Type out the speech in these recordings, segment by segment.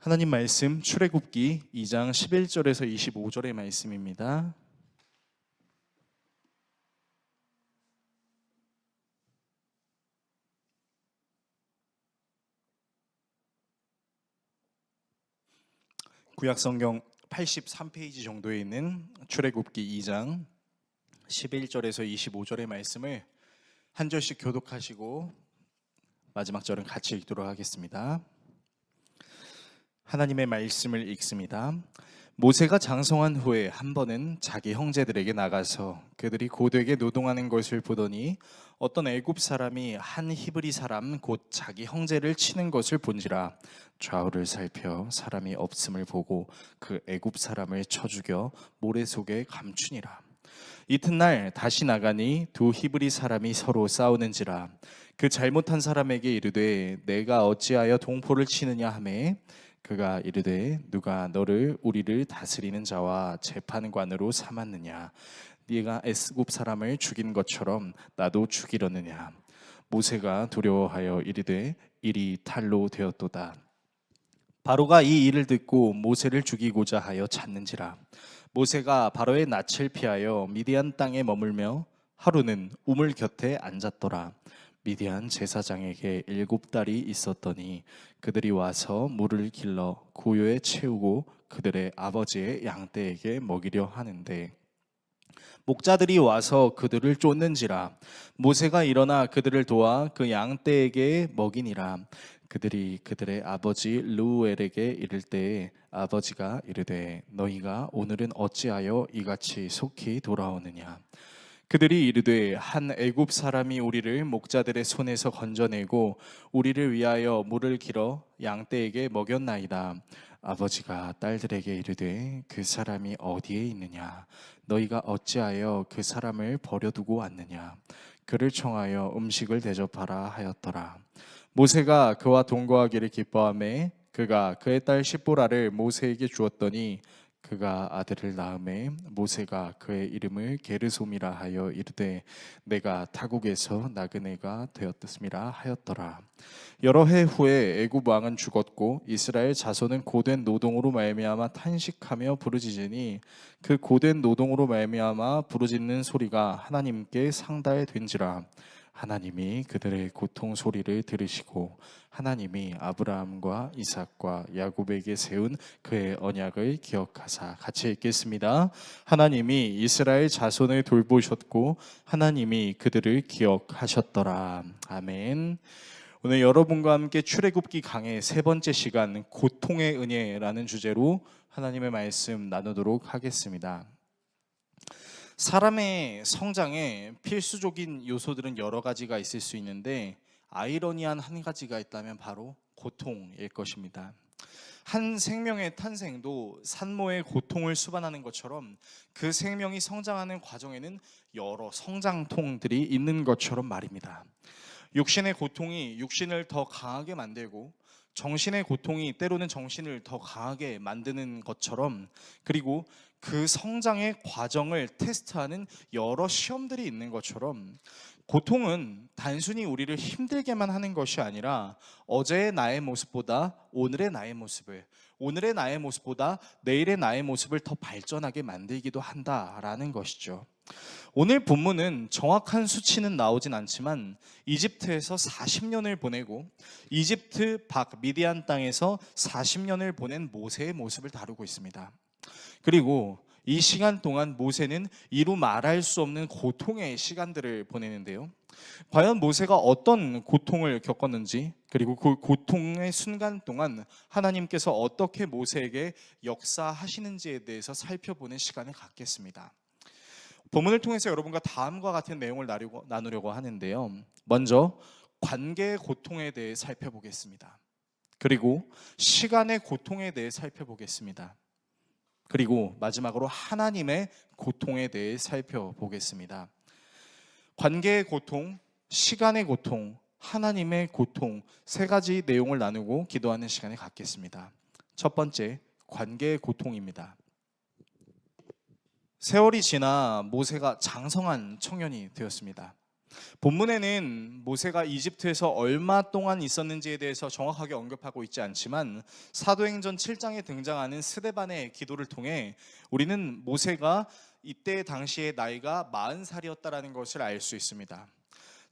하나님 말씀 출애굽기 2장 11절에서 25절의 말씀입니다. 구약성경 83페이지 정도에 있는 출애굽기 2장 11절에서 25절의 말씀을 한 절씩 교독하시고 마지막 절은 같이 읽도록 하겠습니다. 하나님의 말씀을 읽습니다. 모세가 장성한 후에 한 번은 자기 형제들에게 나가서 그들이 고되게 노동하는 것을 보더니 어떤 애굽 사람이 한 히브리 사람 곧 자기 형제를 치는 것을 본지라. 좌우를 살펴 사람이 없음을 보고 그 애굽 사람을 쳐 죽여 모래 속에 감추니라. 이튿날 다시 나가니 두 히브리 사람이 서로 싸우는지라. 그 잘못한 사람에게 이르되 내가 어찌하여 동포를 치느냐 하매 그가 이르되 누가 너를 우리를 다스리는 자와 재판관으로 삼았느냐. 네가 애굽 사람을 죽인 것처럼 나도 죽이려느냐. 모세가 두려워하여 이르되 일이 탈로 되었도다. 바로가 이 일을 듣고 모세를 죽이고자 하여 찾는지라. 모세가 바로의 낯을 피하여 미디안 땅에 머물며 하루는 우물 곁에 앉았더라. 미디안 제사장에게 7딸이 있었더니 그들이 와서 물을 길러 고요에 채우고 그들의 아버지의 양떼에게 먹이려 하는데 목자들이 와서 그들을 쫓는지라. 모세가 일어나 그들을 도와 그 양떼에게 먹이니라. 그들이 그들의 아버지 르우엘에게 이를 때에 아버지가 이르되 너희가 오늘은 어찌하여 이같이 속히 돌아오느냐. 그들이 이르되 한 애굽 사람이 우리를 목자들의 손에서 건져내고 우리를 위하여 물을 길어 양떼에게 먹였나이다. 아버지가 딸들에게 이르되 그 사람이 어디에 있느냐. 너희가 어찌하여 그 사람을 버려두고 왔느냐. 그를 청하여 음식을 대접하라 하였더라. 모세가 그와 동거하기를 기뻐하매 그가 그의 딸 십보라를 모세에게 주었더니 그가 아들을 낳음에 모세가 그의 이름을 게르솜이라 하여 이르되 내가 타국에서 나그네가 되었음이라 하였더라. 여러 해 후에 애굽 왕은 죽었고 이스라엘 자손은 고된 노동으로 말미암아 탄식하며 부르짖으니 그 고된 노동으로 말미암아 부르짖는 소리가 하나님께 상달된지라. 하나님이 그들의 고통 소리를 들으시고 하나님이 아브라함과 이삭과 야곱에게 세운 그의 언약을 기억하사. 같이 읽겠습니다. 하나님이 이스라엘 자손을 돌보셨고 하나님이 그들을 기억하셨더라. 아멘. 오늘 여러분과 함께 출애굽기 강의 세 번째 시간 고통의 은혜라는 주제로 하나님의 말씀 나누도록 하겠습니다. 사람의 성장에 필수적인 요소들은 여러 가지가 있을 수 있는데 아이러니한 한 가지가 있다면 바로 고통일 것입니다. 한 생명의 탄생도 산모의 고통을 수반하는 것처럼 그 생명이 성장하는 과정에는 여러 성장통들이 있는 것처럼 말입니다. 육신의 고통이 육신을 더 강하게 만들고 정신의 고통이 때로는 정신을 더 강하게 만드는 것처럼, 그리고 그 성장의 과정을 테스트하는 여러 시험들이 있는 것처럼 고통은 단순히 우리를 힘들게만 하는 것이 아니라 어제의 나의 모습보다 오늘의 나의 모습을, 오늘의 나의 모습보다 내일의 나의 모습을 더 발전하게 만들기도 한다라는 것이죠. 오늘 본문은 정확한 수치는 나오진 않지만 이집트에서 40년을 보내고 이집트 밖 미디안 땅에서 40년을 보낸 모세의 모습을 다루고 있습니다. 그리고 이 시간 동안 모세는 이루 말할 수 없는 고통의 시간들을 보내는데요. 과연 모세가 어떤 고통을 겪었는지, 그리고 그 고통의 순간 동안 하나님께서 어떻게 모세에게 역사하시는지에 대해서 살펴보는 시간을 갖겠습니다. 본문을 통해서 여러분과 다음과 같은 내용을 나누려고 하는데요. 먼저 관계의 고통에 대해 살펴보겠습니다. 그리고 시간의 고통에 대해 살펴보겠습니다. 그리고 마지막으로 하나님의 고통에 대해 살펴보겠습니다. 관계의 고통, 시간의 고통, 하나님의 고통, 세 가지 내용을 나누고 기도하는 시간을 갖겠습니다. 첫 번째, 관계의 고통입니다. 세월이 지나 모세가 장성한 청년이 되었습니다. 본문에는 모세가 이집트에서 얼마 동안 있었는지에 대해서 정확하게 언급하고 있지 않지만 사도행전 7장에 등장하는 스데반의 기도를 통해 우리는 모세가 이때 당시의 나이가 40살이었다라는 것을 알 수 있습니다.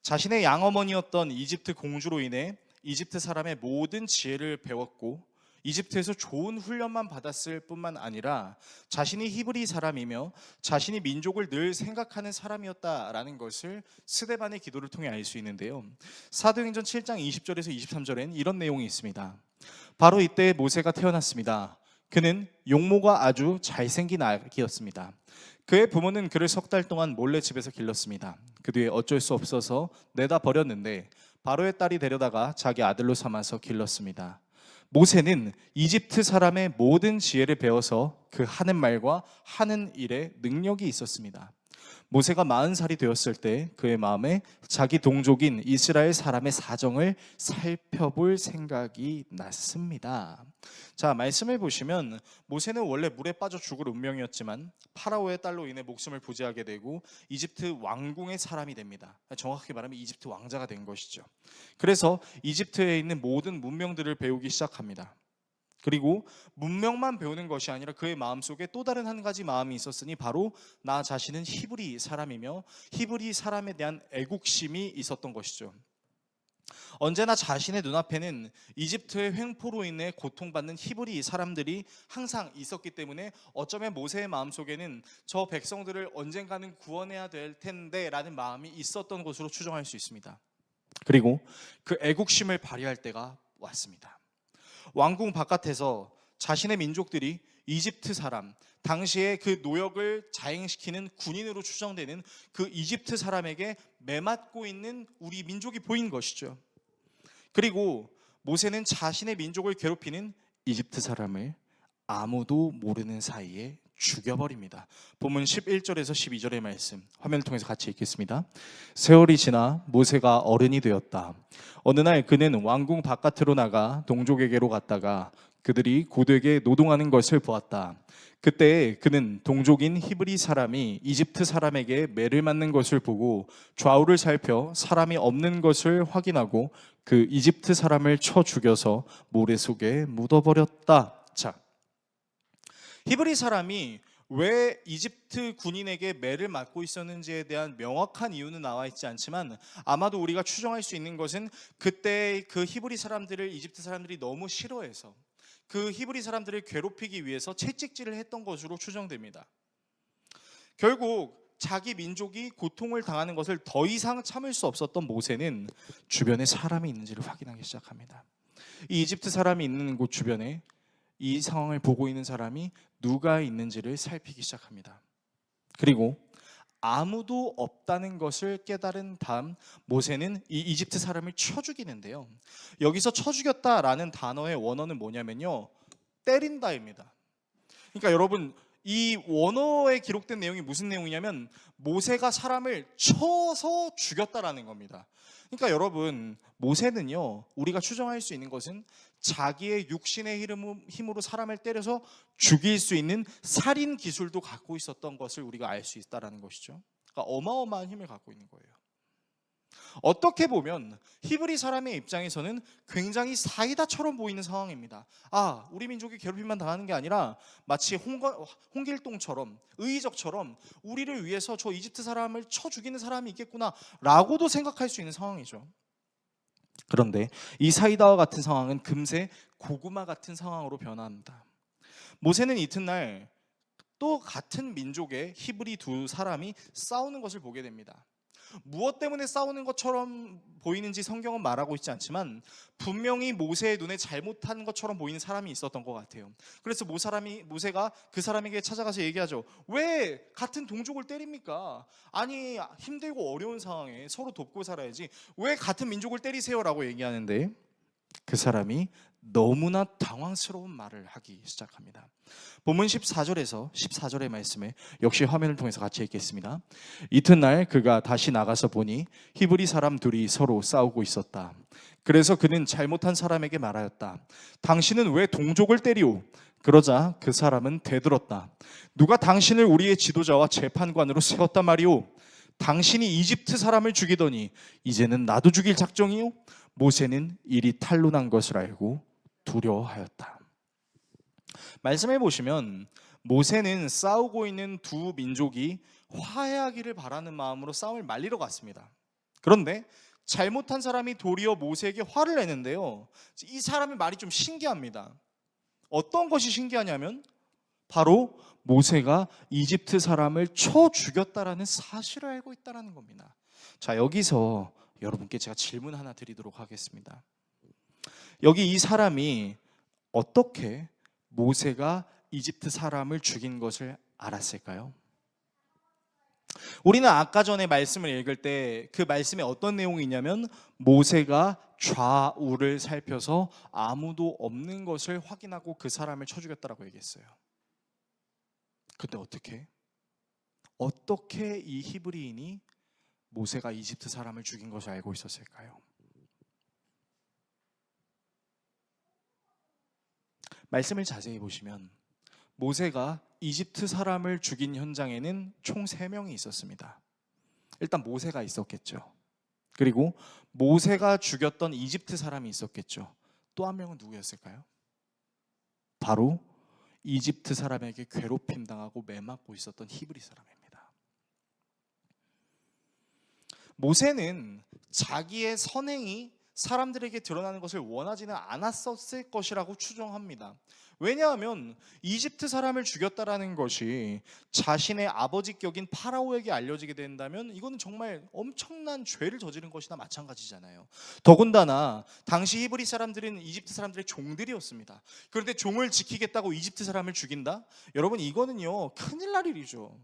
자신의 양어머니였던 이집트 공주로 인해 이집트 사람의 모든 지혜를 배웠고 이집트에서 좋은 훈련만 받았을 뿐만 아니라 자신이 히브리 사람이며 자신이 민족을 늘 생각하는 사람이었다라는 것을 스데반의 기도를 통해 알 수 있는데요. 사도행전 7장 20절에서 23절엔 이런 내용이 있습니다. 바로 이때 모세가 태어났습니다. 그는 용모가 아주 잘생긴 아기였습니다. 그의 부모는 그를 3달 동안 몰래 집에서 길렀습니다. 그 뒤에 어쩔 수 없어서 내다 버렸는데 바로의 딸이 데려다가 자기 아들로 삼아서 길렀습니다. 모세는 이집트 사람의 모든 지혜를 배워서 그 하는 말과 하는 일에 능력이 있었습니다. 모세가 40살이 되었을 때 그의 마음에 자기 동족인 이스라엘 사람의 사정을 살펴볼 생각이 났습니다. 자, 말씀을 보시면 모세는 원래 물에 빠져 죽을 운명이었지만 파라오의 딸로 인해 목숨을 부지하게 되고 이집트 왕궁의 사람이 됩니다. 정확히 말하면 이집트 왕자가 된 것이죠. 그래서 이집트에 있는 모든 문명들을 배우기 시작합니다. 그리고 문명만 배우는 것이 아니라 그의 마음속에 또 다른 한 가지 마음이 있었으니 바로 나 자신은 히브리 사람이며 히브리 사람에 대한 애국심이 있었던 것이죠. 언제나 자신의 눈앞에는 이집트의 횡포로 인해 고통받는 히브리 사람들이 항상 있었기 때문에 어쩌면 모세의 마음속에는 저 백성들을 언젠가는 구원해야 될 텐데 라는 마음이 있었던 것으로 추정할 수 있습니다. 그리고 그 애국심을 발휘할 때가 왔습니다. 왕궁 바깥에서 자신의 민족들이 이집트 사람, 당시에 그 노역을 자행시키는 군인으로 추정되는 그 이집트 사람에게 매맞고 있는 우리 민족이 보인 것이죠. 그리고 모세는 자신의 민족을 괴롭히는 이집트 사람을 아무도 모르는 사이에 죽여버립니다. 본문 11절에서 12절의 말씀 화면을 통해서 같이 읽겠습니다. 세월이 지나 모세가 어른이 되었다. 어느 날 그는 왕궁 바깥으로 나가 동족에게로 갔다가 그들이 고되게 노동하는 것을 보았다. 그때 그는 동족인 히브리 사람이 이집트 사람에게 매를 맞는 것을 보고 좌우를 살펴 사람이 없는 것을 확인하고 그 이집트 사람을 쳐 죽여서 모래 속에 묻어버렸다. 자, 히브리 사람이 왜 이집트 군인에게 매를 맞고 있었는지에 대한 명확한 이유는 나와 있지 않지만 아마도 우리가 추정할 수 있는 것은 그때 그 히브리 사람들을 이집트 사람들이 너무 싫어해서 그 히브리 사람들을 괴롭히기 위해서 채찍질을 했던 것으로 추정됩니다. 결국 자기 민족이 고통을 당하는 것을 더 이상 참을 수 없었던 모세는 주변에 사람이 있는지를 확인하기 시작합니다. 이 이집트 사람이 있는 곳 주변에 이 상황을 보고 있는 사람이 누가 있는지를 살피기 시작합니다. 그리고 아무도 없다는 것을 깨달은 다음 모세는 이 이집트 사람을 쳐 죽이는데요. 여기서 쳐 죽였다라는 단어의 원어는 뭐냐면요, 때린다입니다. 그러니까 여러분, 이 원어에 기록된 내용이 무슨 내용이냐면 모세가 사람을 쳐서 죽였다라는 겁니다. 그러니까 여러분, 모세는요, 우리가 추정할 수 있는 것은 자기의 육신의 힘으로 사람을 때려서 죽일 수 있는 살인 기술도 갖고 있었던 것을 우리가 알 수 있다는 것이죠. 그러니까 어마어마한 힘을 갖고 있는 거예요. 어떻게 보면 히브리 사람의 입장에서는 굉장히 사이다처럼 보이는 상황입니다. 아, 우리 민족이 괴롭힘만 당하는 게 아니라 마치 홍길동처럼 의적처럼 우리를 위해서 저 이집트 사람을 쳐 죽이는 사람이 있겠구나 라고도 생각할 수 있는 상황이죠. 그런데 이 사이다와 같은 상황은 금세 고구마 같은 상황으로 변합니다. 모세는 이튿날 또 같은 민족의 히브리 두 사람이 싸우는 것을 보게 됩니다. 무엇 때문에 싸우는 것처럼 보이는지 성경은 말하고 있지 않지만 분명히 모세의 눈에 잘못한 것처럼 보이는 사람이 있었던 것 같아요. 그래서 모세가 그 사람에게 찾아가서 얘기하죠. 왜 같은 동족을 때립니까? 아니, 힘들고 어려운 상황에 서로 돕고 살아야지 왜 같은 민족을 때리세요라고 얘기하는데 그 사람이 너무나 당황스러운 말을 하기 시작합니다. 본문 14절에서 14절의 말씀에 역시 화면을 통해서 같이 읽겠습니다. 이튿날 그가 다시 나가서 보니 히브리 사람 둘이 서로 싸우고 있었다. 그래서 그는 잘못한 사람에게 말하였다. 당신은 왜 동족을 때리오? 그러자 그 사람은 대들었다. 누가 당신을 우리의 지도자와 재판관으로 세웠단 말이오? 당신이 이집트 사람을 죽이더니 이제는 나도 죽일 작정이요? 모세는 일이 탄로난 것을 알고 두려워하였다. 말씀해 보시면 모세는 싸우고 있는 두 민족이 화해하기를 바라는 마음으로 싸움을 말리러 갔습니다. 그런데 잘못한 사람이 도리어 모세에게 화를 내는데요, 이 사람의 말이 좀 신기합니다. 어떤 것이 신기하냐면 바로 모세가 이집트 사람을 쳐 죽였다라는 사실을 알고 있다는 겁니다. 자, 여기서 여러분께 제가 질문 하나 드리도록 하겠습니다. 여기 이 사람이 어떻게 모세가 이집트 사람을 죽인 것을 알았을까요? 우리는 아까 전에 말씀을 읽을 때 그 말씀에 어떤 내용이 있냐면 모세가 좌우를 살펴서 아무도 없는 것을 확인하고 그 사람을 쳐 죽였다라고 얘기했어요. 근데 어떻게 이 히브리인이 모세가 이집트 사람을 죽인 것을 알고 있었을까요? 말씀을 자세히 보시면 모세가 이집트 사람을 죽인 현장에는 총 3명이 있었습니다. 일단 모세가 있었겠죠. 그리고 모세가 죽였던 이집트 사람이 있었겠죠. 또 한 명은 누구였을까요? 바로 이집트 사람에게 괴롭힘 당하고 매맞고 있었던 히브리 사람입니다. 모세는 자기의 선행이 사람들에게 드러나는 것을 원하지는 않았었을 것이라고 추정합니다. 왜냐하면 이집트 사람을 죽였다라는 것이 자신의 아버지 격인 파라오에게 알려지게 된다면 이거는 정말 엄청난 죄를 저지른 것이나 마찬가지잖아요. 더군다나 당시 히브리 사람들은 이집트 사람들의 종들이었습니다. 그런데 종을 지키겠다고 이집트 사람을 죽인다? 여러분, 이거는요 큰일 날 일이죠.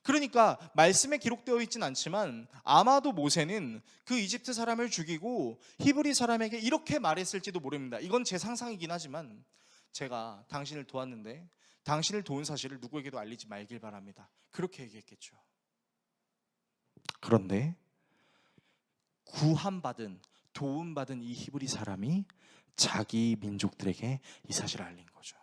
그러니까 말씀에 기록되어 있진 않지만 아마도 모세는 그 이집트 사람을 죽이고 히브리 사람에게 이렇게 말했을지도 모릅니다. 이건 제 상상이긴 하지만 제가 당신을 도왔는데 당신을 도운 사실을 누구에게도 알리지 말길 바랍니다. 그렇게 얘기했겠죠. 그런데 구함받은, 도움받은 이 히브리 사람이 자기 민족들에게 이 사실을 알린 거죠.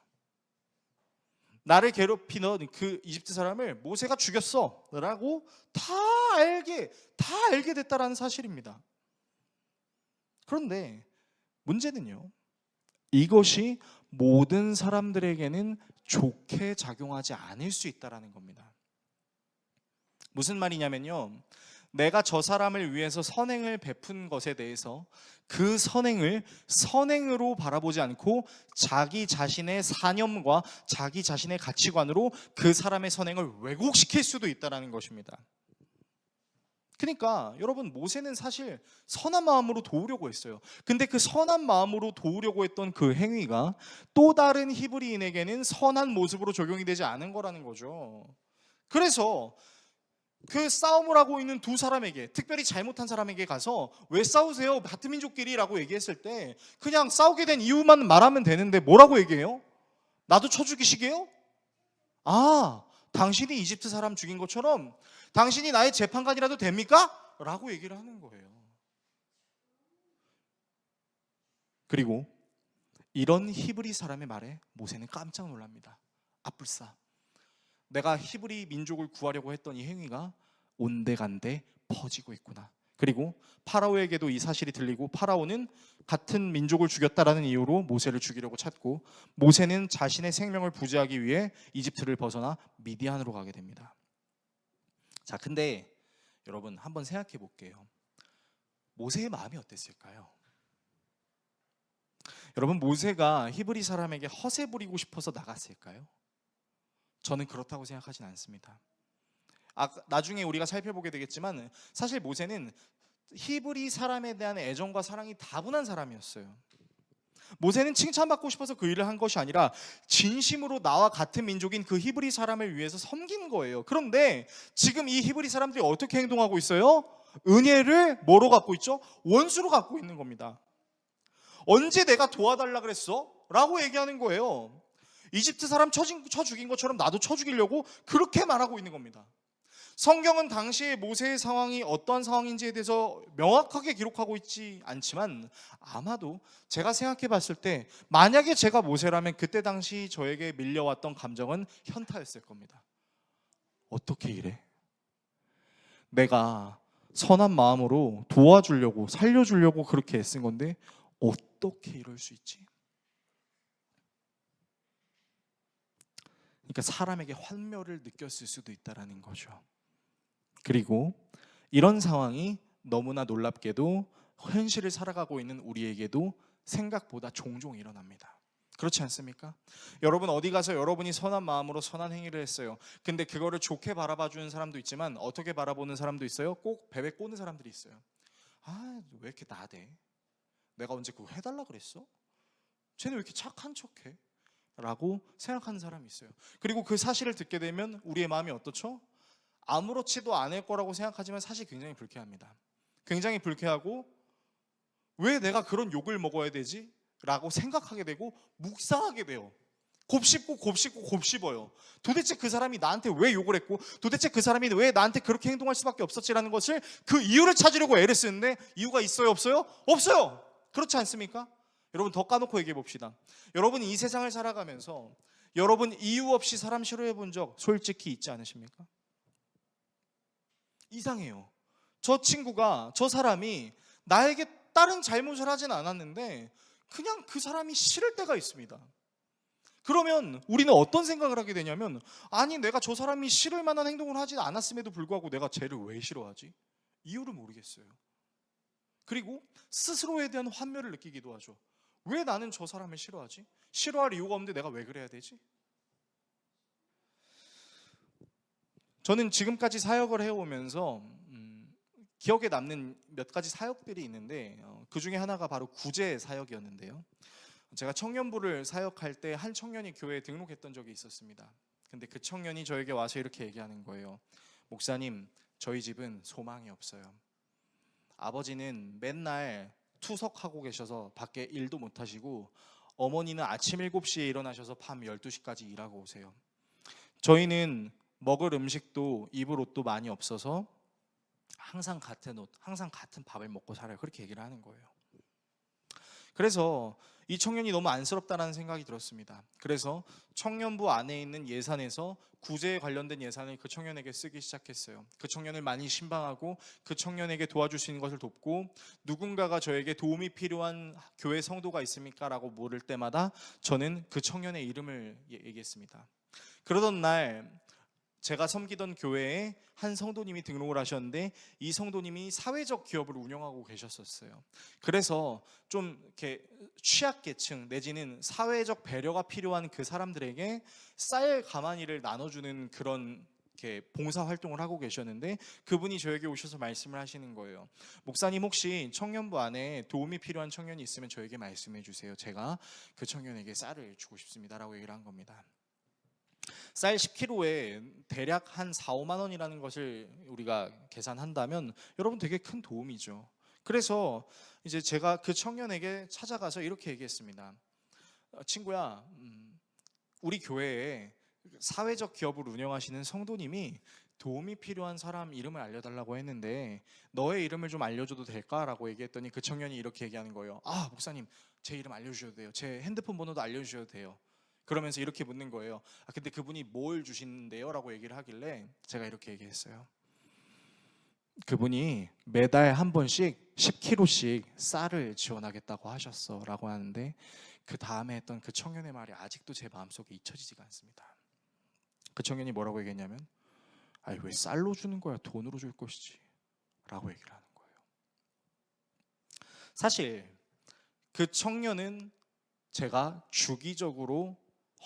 나를 괴롭히는 그 이집트 사람을 모세가 죽였어 라고 다 알게 됐다라는 사실입니다. 그런데 문제는요, 이것이 모든 사람들에게는 좋게 작용하지 않을 수 있다는 겁니다. 무슨 말이냐면요, 내가 저 사람을 위해서 선행을 베푼 것에 대해서 그 선행을 선행으로 바라보지 않고 자기 자신의 사념과 자기 자신의 가치관으로 그 사람의 선행을 왜곡시킬 수도 있다는 것입니다. 그러니까 여러분, 모세는 사실 선한 마음으로 도우려고 했어요. 근데 그 선한 마음으로 도우려고 했던 그 행위가 또 다른 히브리인에게는 선한 모습으로 적용이 되지 않은 거라는 거죠. 그래서 그 싸움을 하고 있는 두 사람에게, 특별히 잘못한 사람에게 가서 왜 싸우세요? 같은 민족끼리 라고 얘기했을 때 그냥 싸우게 된 이유만 말하면 되는데 뭐라고 얘기해요? 나도 쳐 죽이시게요? 아, 당신이 이집트 사람 죽인 것처럼 당신이 나의 재판관이라도 됩니까? 라고 얘기를 하는 거예요. 그리고 이런 히브리 사람의 말에 모세는 깜짝 놀랍니다. 아뿔싸, 내가 히브리 민족을 구하려고 했던 이 행위가 온데간데 퍼지고 있구나. 그리고 파라오에게도 이 사실이 들리고 파라오는 같은 민족을 죽였다라는 이유로 모세를 죽이려고 찾고 모세는 자신의 생명을 부지하기 위해 이집트를 벗어나 미디안으로 가게 됩니다. 자, 근데 여러분 한번 생각해 볼게요. 모세의 마음이 어땠을까요? 여러분, 모세가 히브리 사람에게 허세 부리고 싶어서 나갔을까요? 저는 그렇다고 생각하진 않습니다. 나중에 우리가 살펴보게 되겠지만 사실 모세는 히브리 사람에 대한 애정과 사랑이 다분한 사람이었어요. 모세는 칭찬받고 싶어서 그 일을 한 것이 아니라 진심으로 나와 같은 민족인 그 히브리 사람을 위해서 섬긴 거예요. 그런데 지금 이 히브리 사람들이 어떻게 행동하고 있어요? 은혜를 뭐로 갖고 있죠? 원수로 갖고 있는 겁니다. 언제 내가 도와달라 그랬어? 라고 얘기하는 거예요. 이집트 사람 쳐 죽인 것처럼 나도 쳐 죽이려고 그렇게 말하고 있는 겁니다. 성경은 당시의 모세의 상황이 어떠한 상황인지에 대해서 명확하게 기록하고 있지 않지만 아마도 제가 생각해 봤을 때 만약에 제가 모세라면 그때 당시 저에게 밀려왔던 감정은 현타였을 겁니다. 어떻게 이래? 내가 선한 마음으로 도와주려고 살려주려고 그렇게 애쓴 건데 어떻게 이럴 수 있지? 그러니까 사람에게 환멸을 느꼈을 수도 있다라는 거죠. 그리고 이런 상황이 너무나 놀랍게도 현실을 살아가고 있는 우리에게도 생각보다 종종 일어납니다. 그렇지 않습니까? 여러분 어디 가서 여러분이 선한 마음으로 선한 행위를 했어요. 근데 그거를 좋게 바라봐 주는 사람도 있지만 어떻게 바라보는 사람도 있어요. 꼭 베베 꼬는 사람들이 있어요. 아, 왜 이렇게 나대? 내가 언제 그거 해달라 그랬어? 쟤는 왜 이렇게 착한 척해? 라고 생각하는 사람이 있어요. 그리고 그 사실을 듣게 되면 우리의 마음이 어떻죠? 아무렇지도 않을 거라고 생각하지만 사실 굉장히 불쾌합니다. 굉장히 불쾌하고 왜 내가 그런 욕을 먹어야 되지? 라고 생각하게 되고 묵상하게 돼요. 곱씹고 곱씹고 곱씹어요. 도대체 그 사람이 나한테 왜 욕을 했고 도대체 그 사람이 왜 나한테 그렇게 행동할 수밖에 없었지라는 것을 그 이유를 찾으려고 애를 쓰는데 이유가 있어요 없어요? 없어요. 그렇지 않습니까? 여러분 더 까놓고 얘기해 봅시다. 여러분이 이 세상을 살아가면서 여러분 이유 없이 사람 싫어해 본 적 솔직히 있지 않으십니까? 이상해요. 저 친구가 저 사람이 나에게 다른 잘못을 하진 않았는데 그냥 그 사람이 싫을 때가 있습니다. 그러면 우리는 어떤 생각을 하게 되냐면 아니 내가 저 사람이 싫을 만한 행동을 하지 않았음에도 불구하고 내가 쟤를 왜 싫어하지? 이유를 모르겠어요. 그리고 스스로에 대한 환멸을 느끼기도 하죠. 왜 나는 저 사람을 싫어하지? 싫어할 이유가 없는데 내가 왜 그래야 되지? 저는 지금까지 사역을 해오면서 기억에 남는 몇 가지 사역들이 있는데 그 중에 하나가 바로 구제 사역이었는데요. 제가 청년부를 사역할 때 한 청년이 교회에 등록했던 적이 있었습니다. 근데 그 청년이 저에게 와서 이렇게 얘기하는 거예요. 목사님, 저희 집은 소망이 없어요. 아버지는 맨날 투석하고 계셔서 밖에 일도 못 하시고 어머니는 아침 7시에 일어나셔서 밤 12시까지 일하고 오세요. 저희는 먹을 음식도 입을 옷도 많이 없어서 항상 같은 옷, 항상 같은 밥을 먹고 살아요. 그렇게 얘기를 하는 거예요. 그래서 이 청년이 너무 안쓰럽다는 생각이 들었습니다. 그래서 청년부 안에 있는 예산에서 구제에 관련된 예산을 그 청년에게 쓰기 시작했어요. 그 청년을 많이 신방하고 그 청년에게 도와줄 수 있는 것을 돕고 누군가가 저에게 도움이 필요한 교회 성도가 있습니까? 라고 물을 때마다 저는 그 청년의 이름을 얘기했습니다. 그러던 날 제가 섬기던 교회에 한 성도님이 등록을 하셨는데 이 성도님이 사회적 기업을 운영하고 계셨었어요. 그래서 좀 이렇게 취약계층 내지는 사회적 배려가 필요한 그 사람들에게 쌀 가마니를 나눠주는 그런 이렇게 봉사 활동을 하고 계셨는데 그분이 저에게 오셔서 말씀을 하시는 거예요. 목사님 혹시 청년부 안에 도움이 필요한 청년이 있으면 저에게 말씀해 주세요. 제가 그 청년에게 쌀을 주고 싶습니다라고 얘기를 한 겁니다. 쌀 10kg에 대략 한 4, 5만 원이라는 것을 우리가 계산한다면 여러분 되게 큰 도움이죠. 그래서 이제 제가 그 청년에게 찾아가서 이렇게 얘기했습니다. 친구야, 우리 교회에 사회적 기업을 운영하시는 성도님이 도움이 필요한 사람 이름을 알려달라고 했는데 너의 이름을 좀 알려줘도 될까? 라고 얘기했더니 그 청년이 이렇게 얘기하는 거예요. 아, 목사님, 제 이름 알려주셔도 돼요. 제 핸드폰 번호도 알려주셔도 돼요. 그러면서 이렇게 묻는 거예요. 아, 근데 그분이 뭘 주시는데요? 라고 얘기를 하길래 제가 이렇게 얘기했어요. 그분이 매달 한 번씩 10kg씩 쌀을 지원하겠다고 하셨어 라고 하는데 그 다음에 했던 그 청년의 말이 아직도 제 마음속에 잊혀지지가 않습니다. 그 청년이 뭐라고 얘기했냐면 아니 왜 쌀로 주는 거야? 돈으로 줄 것이지 라고 얘기를 하는 거예요. 사실 그 청년은 제가 주기적으로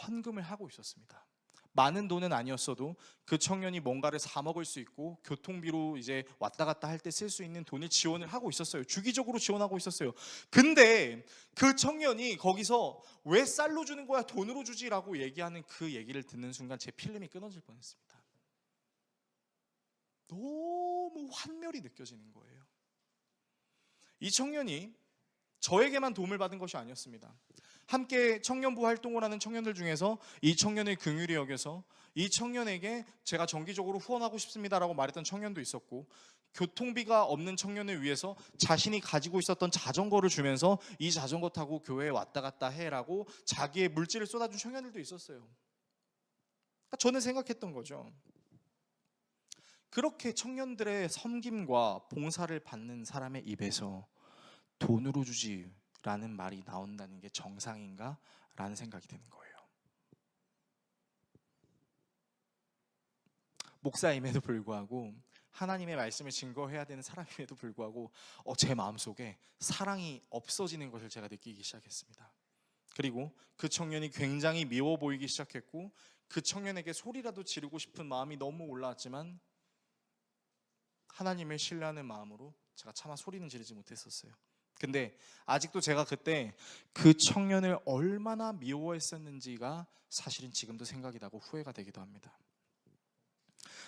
헌금을 하고 있었습니다. 많은 돈은 아니었어도 그 청년이 뭔가를 사 먹을 수 있고 교통비로 이제 왔다 갔다 할 때 쓸 수 있는 돈을 지원을 하고 있었어요. 주기적으로 지원하고 있었어요. 근데 그 청년이 거기서 왜 쌀로 주는 거야? 돈으로 주지라고 얘기하는 그 얘기를 듣는 순간 제 필름이 끊어질 뻔했습니다. 너무 환멸이 느껴지는 거예요. 이 청년이 저에게만 도움을 받은 것이 아니었습니다. 함께 청년부 활동을 하는 청년들 중에서 이 청년을 긍휼히 여겨서 이 청년에게 제가 정기적으로 후원하고 싶습니다라고 말했던 청년도 있었고 교통비가 없는 청년을 위해서 자신이 가지고 있었던 자전거를 주면서 이 자전거 타고 교회에 왔다 갔다 해라고 자기의 물질을 쏟아준 청년들도 있었어요. 그러니까 저는 생각했던 거죠. 그렇게 청년들의 섬김과 봉사를 받는 사람의 입에서 돈으로 주지라는 말이 나온다는 게 정상인가? 라는 생각이 드는 거예요. 목사임에도 불구하고 하나님의 말씀을 증거해야 되는 사람임에도 불구하고 제 마음속에 사랑이 없어지는 것을 제가 느끼기 시작했습니다. 그리고 그 청년이 굉장히 미워 보이기 시작했고 그 청년에게 소리라도 지르고 싶은 마음이 너무 올라왔지만 하나님을 신뢰하는 마음으로 제가 차마 소리는 지르지 못했었어요. 근데 아직도 제가 그때 그 청년을 얼마나 미워했었는지가 사실은 지금도 생각이 나고 후회가 되기도 합니다.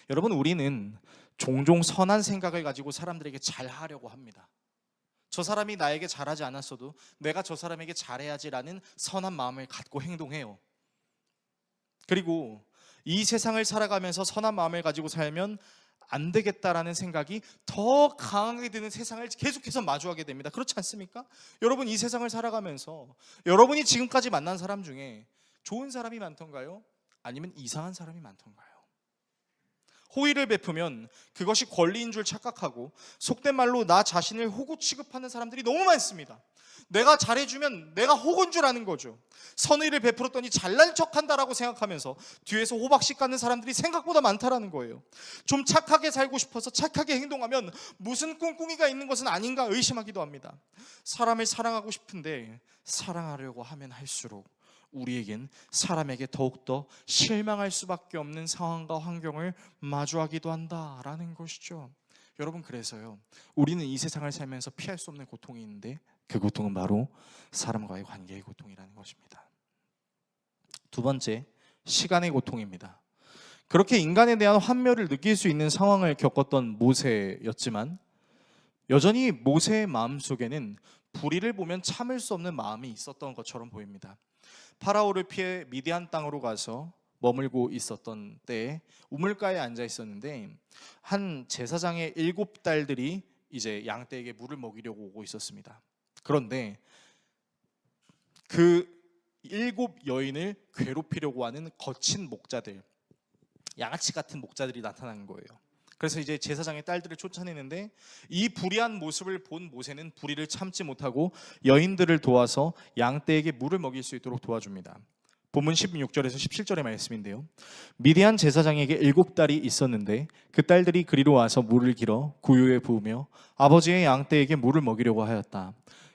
여러분, 우리는 종종 선한 생각을 가지고 사람들에게 잘하려고 합니다. 저 사람이 나에게 잘하지 않았어도 내가 저 사람에게 잘해야지라는 선한 마음을 갖고 행동해요. 그리고 이 세상을 살아가면서 선한 마음을 가지고 살면 안 되겠다라는 생각이 더 강하게 드는 세상을 계속해서 마주하게 됩니다. 그렇지 않습니까? 여러분, 이 세상을 살아가면서 여러분이 지금까지 만난 사람 중에 좋은 사람이 많던가요? 아니면 이상한 사람이 많던가요? 호의를 베푸면 그것이 권리인 줄 착각하고 속된 말로 나 자신을 호구 취급하는 사람들이 너무 많습니다. 내가 잘해주면 내가 호구인 줄 아는 거죠. 선의를 베풀었더니 잘난 척한다라고 생각하면서 뒤에서 호박씨 까는 사람들이 생각보다 많다라는 거예요. 좀 착하게 살고 싶어서 착하게 행동하면 무슨 꿍꿍이가 있는 것은 아닌가 의심하기도 합니다. 사람을 사랑하고 싶은데 사랑하려고 하면 할수록 우리에겐 사람에게 더욱더 실망할 수밖에 없는 상황과 환경을 마주하기도 한다라는 것이죠. 여러분, 그래서요, 우리는 이 세상을 살면서 피할 수 없는 고통이 있는데 그 고통은 바로 사람과의 관계의 고통이라는 것입니다. 두 번째, 시간의 고통입니다. 그렇게 인간에 대한 환멸을 느낄 수 있는 상황을 겪었던 모세였지만 여전히 모세의 마음속에는 불의를 보면 참을 수 없는 마음이 있었던 것처럼 보입니다. 파라오를 피해 미디안 땅으로 가서 머물고 있었던 때에 우물가에 앉아 있었는데 한 제사장의 7딸들이 이제 양떼에게 물을 먹이려고 오고 있었습니다. 그런데 그 7 여인을 괴롭히려고 하는 거친 목자들, 양아치 같은 목자들이 나타난 거예요. 그래서 이제 제사장의 딸들을 쫓아내는데 이 불의한 모습을 본 모세는 불의를 참지 못하고 여인들을 도와서 양떼에게 물을 먹일 수 있도록 도와줍니다. 본문 16절에서 17절의 말씀인데요. 미디안 제사장에게 7딸이 있었는데 그 딸들이 그리로 와서 물을 길어 구유에 부으며 아버지의 양떼에게 물을 먹이려고 하였다.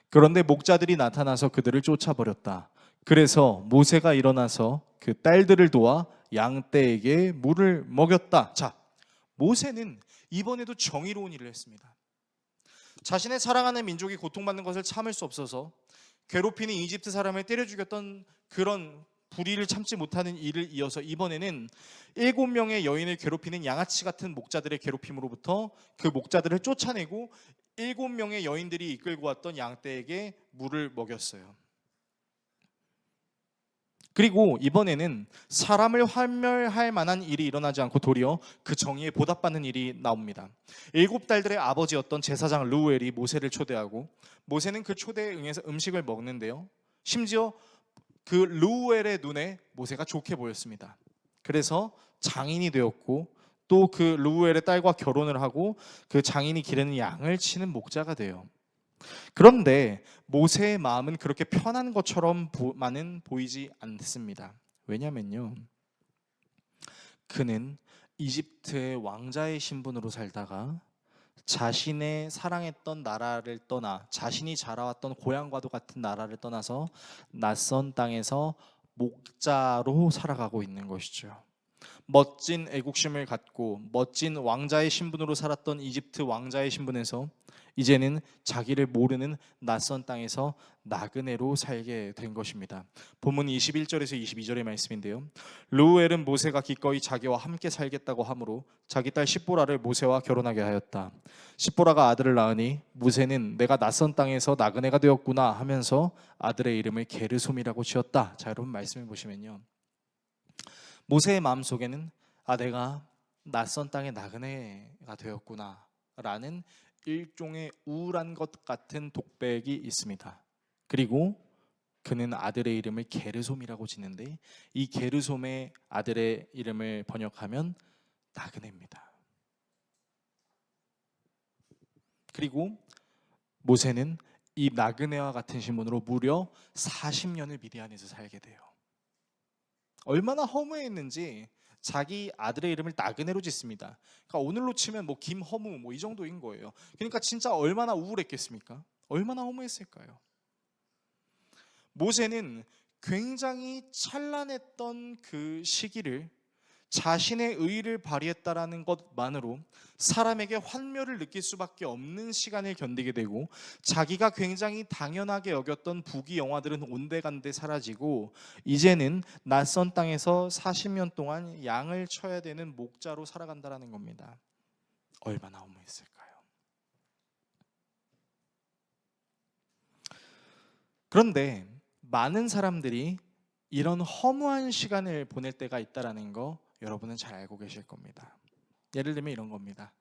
그런데 목자들이 나타나서 그들을 쫓아버렸다. 그래서 모세가 일어나서 그 딸들을 도와 양떼에게 물을 먹였다. 자, 모세는 이번에도 정의로운 일을 했습니다. 자신의 사랑하는 민족이 고통받는 것을 참을 수 없어서 괴롭히는 이집트 사람을 때려 죽였던 그런 불의를 참지 못하는 일을 이어서 이번에는 7명의 여인을 괴롭히는 양아치 같은 목자들의 괴롭힘으로부터 그 목자들을 쫓아내고 7명의 여인들이 이끌고 왔던 양떼에게 물을 먹였어요. 그리고 이번에는 사람을 환멸할 만한 일이 일어나지 않고 도리어 그 정의에 보답받는 일이 나옵니다. 7딸들의 아버지였던 제사장 르우엘이 모세를 초대하고 모세는 그 초대에 응해서 음식을 먹는데요. 심지어 그 르우엘의 눈에 모세가 좋게 보였습니다. 그래서 장인이 되었고 또 그 르우엘의 딸과 결혼을 하고 그 장인이 기르는 양을 치는 목자가 돼요. 그런데 모세의 마음은 그렇게 편한 것처럼만은 보이지 않습니다. 왜냐면요, 그는 이집트의 왕자의 신분으로 살다가 자신의 사랑했던 나라를 떠나 자신이 자라왔던 고향과도 같은 나라를 떠나서 낯선 땅에서 목자로 살아가고 있는 것이죠. 멋진 애국심을 갖고 멋진 왕자의 신분으로 살았던 이집트 왕자의 신분에서 이제는 자기를 모르는 낯선 땅에서 나그네로 살게 된 것입니다. 본문 21절에서 22절의 말씀인데요. 르우엘은 모세가 기꺼이 자기와 함께 살겠다고 하므로 자기 딸 십보라를 모세와 결혼하게 하였다. 십보라가 아들을 낳으니 모세는 내가 낯선 땅에서 나그네가 되었구나 하면서 아들의 이름을 게르솜이라고 지었다. 자, 여러분 말씀을 보시면요, 모세의 마음속에는 내가 낯선 땅의 나그네가 되었구나 라는 일종의 우울한 것 같은 독백이 있습니다. 그리고 그는 아들의 이름을 게르솜이라고 짓는데 이 게르솜의 아들의 이름을 번역하면 나그네입니다. 그리고 모세는 이 나그네와 같은 신분으로 무려 40년을 미디안에서 살게 돼요. 얼마나 허무했는지 자기 아들의 이름을 나그네로 짓습니다. 그러니까 오늘로 치면 뭐 김허무 뭐 이 정도인 거예요. 그러니까 진짜 얼마나 우울했겠습니까? 얼마나 허무했을까요? 모세는 굉장히 찬란했던 그 시기를 자신의 의의를 발휘했다라는 것만으로 사람에게 환멸을 느낄 수밖에 없는 시간을 견디게 되고, 자기가 굉장히 당연하게 여겼던 부귀 영화들은 온데간데 사라지고 이제는 낯선 땅에서 40년 동안 양을 쳐야 되는 목자로 살아간다라는 겁니다. 얼마나 허무했을까요? 그런데 많은 사람들이 이런 허무한 시간을 보낼 때가 있다라는 거 여러분은 잘 알고 계실 겁니다. 예를 들면 이런 겁니다.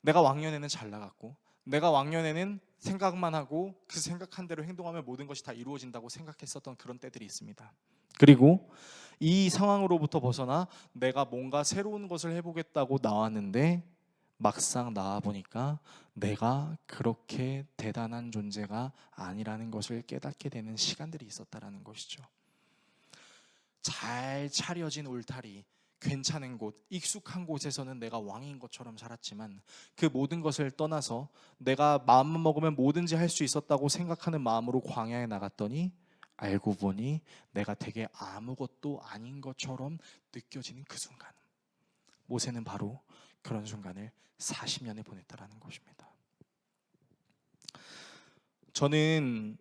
내가 왕년에는 잘 나갔고, 내가 왕년에는 생각만 하고 그 생각한 대로 행동하면 모든 것이 다 이루어진다고 생각했었던 그런 때들이 있습니다. 그리고 이 상황으로부터 벗어나 내가 뭔가 새로운 것을 해보겠다고 나왔는데 막상 나와보니까 내가 그렇게 대단한 존재가 아니라는 것을 깨닫게 되는 시간들이 있었다라는 것이죠. 잘 차려진 울타리, 괜찮은 곳, 익숙한 곳에서는 내가 왕인 것처럼 살았지만 그 모든 것을 떠나서 내가 마음만 먹으면 뭐든지 할 수 있었다고 생각하는 마음으로 광야에 나갔더니 알고 보니 내가 되게 아무것도 아닌 것처럼 느껴지는 그 순간, 모세는 바로 그런 순간을 40년을 보냈다라는 것입니다. 저는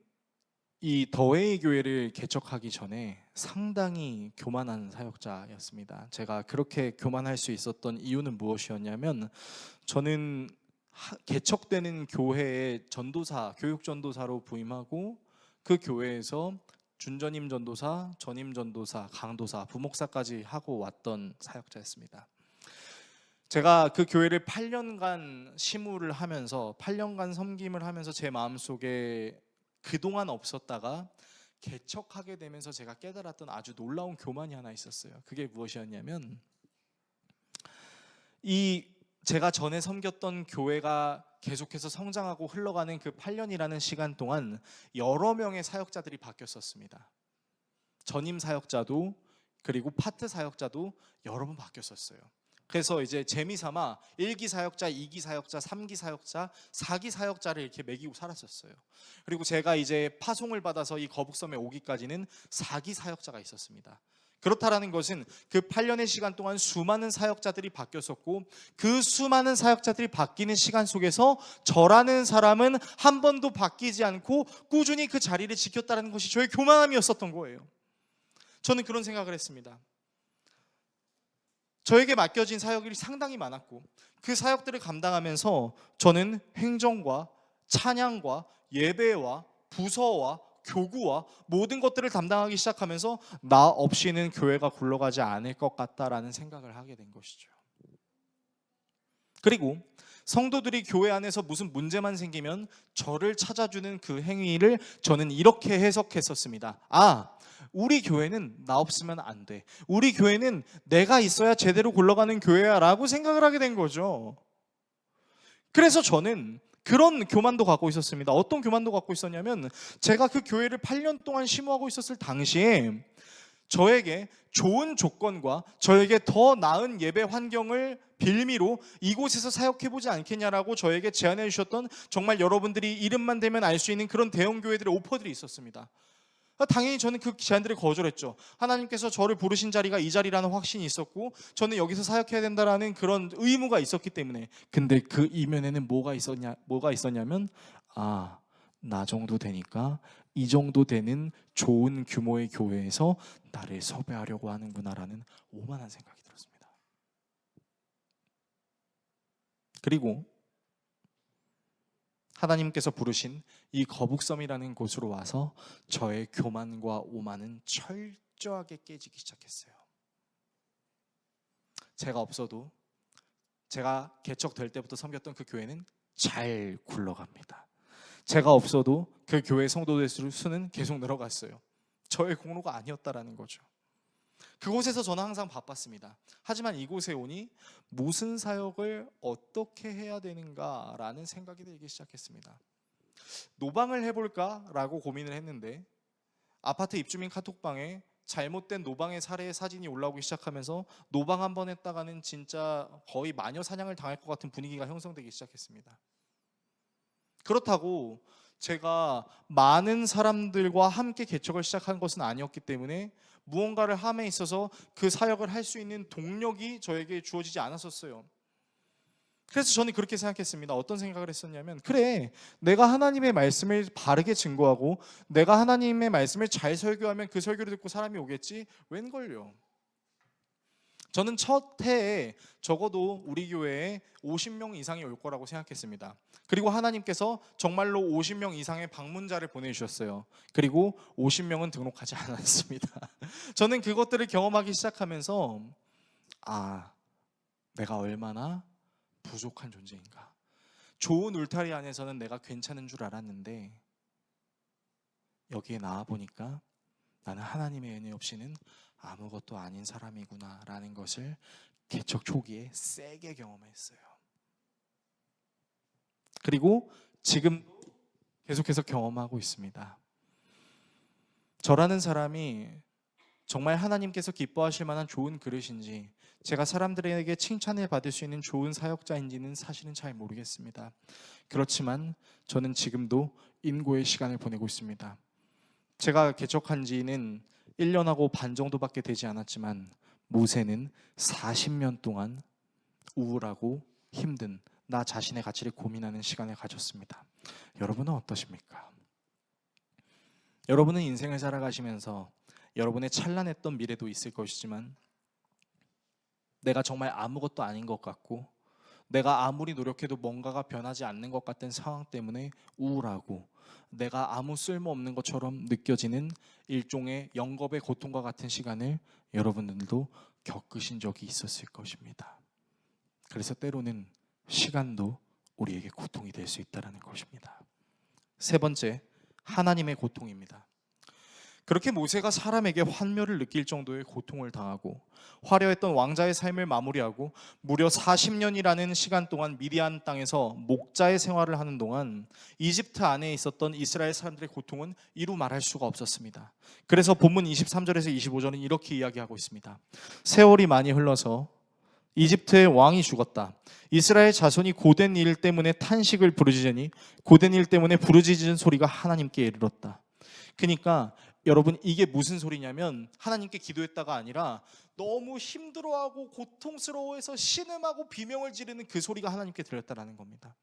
이 더웨이 교회를 개척하기 전에 상당히 교만한 사역자였습니다. 제가 그렇게 교만할 수 있었던 이유는 무엇이었냐면, 저는 개척되는 교회의 전도사, 교육 전도사로 부임하고 그 교회에서 준전임 전도사, 전임 전도사, 강도사, 부목사까지 하고 왔던 사역자였습니다. 제가 그 교회를 8년간 심우를 하면서 8년간 섬김을 하면서 제 마음속에 그동안 없었다가 개척하게 되면서 제가 깨달았던 아주 놀라운 교만이 하나 있었어요. 그게 무엇이었냐면, 제가 전에 섬겼던 교회가 계속해서 성장하고 흘러가는 그 8년이라는 시간 동안 여러 명의 사역자들이 바뀌었었습니다. 전임 사역자도 그리고 파트 사역자도 여러 번 바뀌었었어요. 그래서 이제 재미삼아 1기 사역자, 2기 사역자, 3기 사역자, 4기 사역자를 이렇게 매기고 살았었어요. 그리고 제가 이제 파송을 받아서 이 거북섬에 오기까지는 4기 사역자가 있었습니다. 그렇다라는 것은 그 8년의 시간 동안 수많은 사역자들이 바뀌었었고, 그 수많은 사역자들이 바뀌는 시간 속에서 저라는 사람은 한 번도 바뀌지 않고 꾸준히 그 자리를 지켰다는 것이 저의 교만함이었었던 거예요. 저는 그런 생각을 했습니다. 저에게 맡겨진 사역이 상당히 많았고, 그 사역들을 감당하면서 저는 행정과 찬양과 예배와 부서와 교구와 모든 것들을 담당하기 시작하면서 나 없이는 교회가 굴러가지 않을 것 같다라는 생각을 하게 된 것이죠. 그리고 성도들이 교회 안에서 무슨 문제만 생기면 저를 찾아주는 그 행위를 저는 이렇게 해석했었습니다. 우리 교회는 나 없으면 안 돼. 우리 교회는 내가 있어야 제대로 굴러가는 교회야 라고 생각을 하게 된 거죠. 그래서 저는 그런 교만도 갖고 있었습니다. 어떤 교만도 갖고 있었냐면, 제가 그 교회를 8년 동안 심호하고 있었을 당시에 저에게 좋은 조건과 저에게 더 나은 예배 환경을 빌미로 이곳에서 사역해보지 않겠냐라고 저에게 제안해 주셨던, 정말 여러분들이 이름만 대면 알 수 있는 그런 대형 교회들의 오퍼들이 있었습니다. 당연히 저는 그 제안들을 거절했죠. 하나님께서 저를 부르신 자리가 이 자리라는 확신이 있었고, 저는 여기서 사역해야 된다라는 그런 의무가 있었기 때문에. 근데 그 이면에는 뭐가 있었냐면, 나 정도 되니까 이 정도 되는 좋은 규모의 교회에서 나를 섭외하려고 하는구나라는 오만한 생각이 들었습니다. 그리고 하나님께서 부르신 이 거북섬이라는 곳으로 와서 저의 교만과 오만은 철저하게 깨지기 시작했어요. 제가 없어도, 제가 개척될 때부터 섬겼던 그 교회는 잘 굴러갑니다. 제가 없어도 그 교회 성도들 수는 계속 늘어갔어요. 저의 공로가 아니었다라는 거죠. 그곳에서 저는 항상 바빴습니다. 하지만 이곳에 오니 무슨 사역을 어떻게 해야 되는가라는 생각이 들기 시작했습니다. 노방을 해볼까라고 고민을 했는데 아파트 입주민 카톡방에 잘못된 노방의 사례의 사진이 올라오기 시작하면서 노방 한 번 했다가는 진짜 거의 마녀 사냥을 당할 것 같은 분위기가 형성되기 시작했습니다. 그렇다고 제가 많은 사람들과 함께 개척을 시작한 것은 아니었기 때문에 무언가를 함에 있어서 그 사역을 할 수 있는 동력이 저에게 주어지지 않았었어요. 그래서 저는 그렇게 생각했습니다. 어떤 생각을 했었냐면, 그래, 내가 하나님의 말씀을 바르게 증거하고 내가 하나님의 말씀을 잘 설교하면 그 설교를 듣고 사람이 오겠지? 웬걸요. 저는 첫 해에 적어도 우리 교회에 50명 이상이 올 거라고 생각했습니다. 그리고 하나님께서 정말로 50명 이상의 방문자를 보내주셨어요. 그리고 50명은 등록하지 않았습니다. 저는 그것들을 경험하기 시작하면서 내가 얼마나 부족한 존재인가. 좋은 울타리 안에서는 내가 괜찮은 줄 알았는데 여기에 나와보니까 나는 하나님의 은혜 없이는 아무것도 아닌 사람이구나 라는 것을 개척 초기에 세게 경험했어요. 그리고 지금 계속해서 경험하고 있습니다. 저라는 사람이 정말 하나님께서 기뻐하실 만한 좋은 그릇인지, 제가 사람들에게 칭찬을 받을 수 있는 좋은 사역자인지는 사실은 잘 모르겠습니다. 그렇지만 저는 지금도 인고의 시간을 보내고 있습니다. 제가 개척한 지는 1년하고 반 정도밖에 되지 않았지만 모세는 40년 동안 우울하고 힘든 나 자신의 가치를 고민하는 시간을 가졌습니다. 여러분은 어떠십니까? 여러분은 인생을 살아가시면서 여러분의 찬란했던 미래도 있을 것이지만 내가 정말 아무것도 아닌 것 같고 내가 아무리 노력해도 뭔가가 변하지 않는 것 같은 상황 때문에 우울하고 내가 아무 쓸모없는 것처럼 느껴지는 일종의 영겁의 고통과 같은 시간을 여러분들도 겪으신 적이 있었을 것입니다. 그래서 때로는 시간도 우리에게 고통이 될 수 있다는 것입니다. 세 번째, 하나님의 고통입니다. 그렇게 모세가 사람에게 환멸을 느낄 정도의 고통을 당하고 화려했던 왕자의 삶을 마무리하고 무려 40년이라는 시간 동안 미디안 땅에서 목자의 생활을 하는 동안 이집트 안에 있었던 이스라엘 사람들의 고통은 이루 말할 수가 없었습니다. 그래서 본문 23절에서 25절은 이렇게 이야기하고 있습니다. 세월이 많이 흘러서 이집트의 왕이 죽었다. 이스라엘 자손이 고된 일 때문에 탄식을 부르짖으니 고된 일 때문에 부르짖은 소리가 하나님께 이르렀다. 그러니까 여러분, 이게 무슨 소리냐면 하나님께 기도했다가 아니라 너무 힘들어하고 고통스러워해서 신음하고 비명을 지르는 그 소리가 하나님께 들렸다는 겁니다.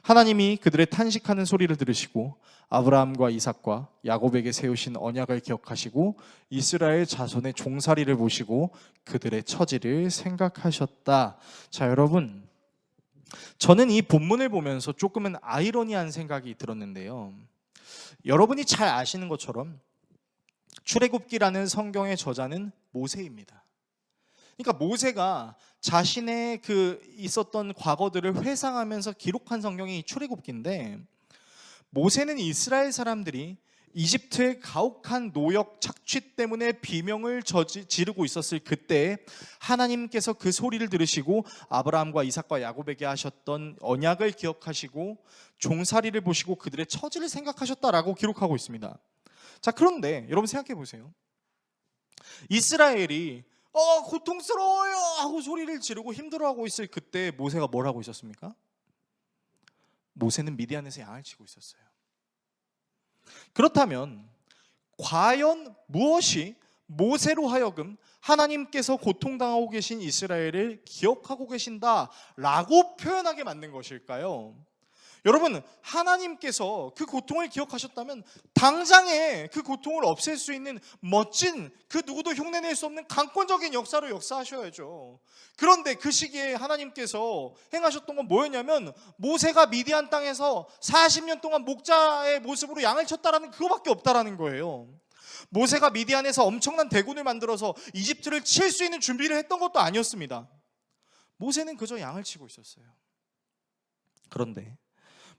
하나님이 그들의 탄식하는 소리를 들으시고 아브라함과 이삭과 야곱에게 세우신 언약을 기억하시고 이스라엘 자손의 종살이를 보시고 그들의 처지를 생각하셨다. 자, 여러분, 저는 이 본문을 보면서 조금은 아이러니한 생각이 들었는데요. 여러분이 잘 아시는 것처럼 출애굽기라는 성경의 저자는 모세입니다. 그러니까 모세가 자신의 있었던 과거들을 회상하면서 기록한 성경이 출애굽기인데, 모세는 이스라엘 사람들이 이집트의 가혹한 노역 착취 때문에 비명을 지르고 있었을 그때 하나님께서 그 소리를 들으시고 아브라함과 이삭과 야곱에게 하셨던 언약을 기억하시고 종살이를 보시고 그들의 처지를 생각하셨다라고 기록하고 있습니다. 자, 그런데 여러분 생각해 보세요. 이스라엘이 고통스러워요 하고 소리를 지르고 힘들어하고 있을 그때 모세가 뭘 하고 있었습니까? 모세는 미디안에서 양을 치고 있었어요. 그렇다면 과연 무엇이 모세로 하여금 하나님께서 고통당하고 계신 이스라엘을 기억하고 계신다라고 표현하게 만든 것일까요? 여러분, 하나님께서 그 고통을 기억하셨다면 당장에 그 고통을 없앨 수 있는 멋진, 그 누구도 흉내낼 수 없는 강권적인 역사로 역사하셔야죠. 그런데 그 시기에 하나님께서 행하셨던 건 뭐였냐면 모세가 미디안 땅에서 40년 동안 목자의 모습으로 양을 쳤다라는 그거밖에 없다라는 거예요. 모세가 미디안에서 엄청난 대군을 만들어서 이집트를 칠 수 있는 준비를 했던 것도 아니었습니다. 모세는 그저 양을 치고 있었어요. 그런데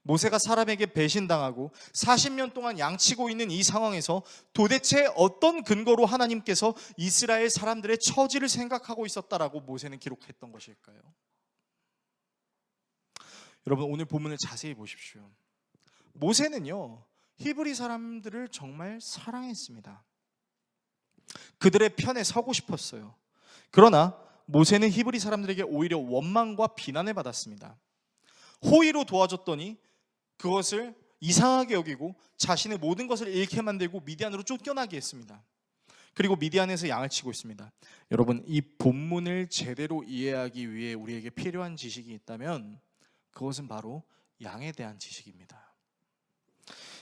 모세가 사람에게 배신당하고 40년 동안 양치고 있는 이 상황에서 도대체 어떤 근거로 하나님께서 이스라엘 사람들의 처지를 생각하고 있었다라고 모세는 기록했던 것일까요? 여러분, 오늘 본문을 자세히 보십시오. 모세는요, 히브리 사람들을 정말 사랑했습니다. 그들의 편에 서고 싶었어요. 그러나 모세는 히브리 사람들에게 오히려 원망과 비난을 받았습니다. 호의로 도와줬더니 그것을 이상하게 여기고 자신의 모든 것을 잃게 만들고 미디안으로 쫓겨나게 했습니다. 그리고 미디안에서 양을 치고 있습니다. 여러분, 이 본문을 제대로 이해하기 위해 우리에게 필요한 지식이 있다면 그것은 바로 양에 대한 지식입니다.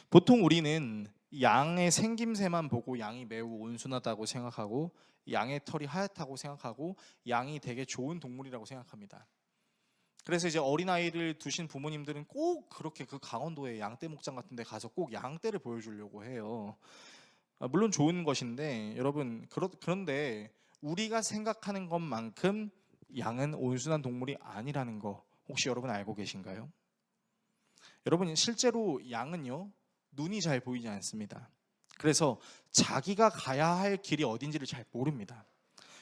보통 우리는 양의 생김새만 보고 양이 매우 온순하다고 생각하고 양의 털이 하얗다고 생각하고 양이 되게 좋은 동물이라고 생각합니다. 그래서 이제 어린아이를 두신 부모님들은 꼭 그렇게 그 강원도의 양떼 목장 같은 데 가서 꼭 양떼를 보여주려고 해요. 물론 좋은 것인데 여러분, 그런데 우리가 생각하는 것만큼 양은 온순한 동물이 아니라는 거 혹시 여러분 알고 계신가요? 여러분, 실제로 양은요, 눈이 잘 보이지 않습니다. 그래서 자기가 가야 할 길이 어딘지를 잘 모릅니다.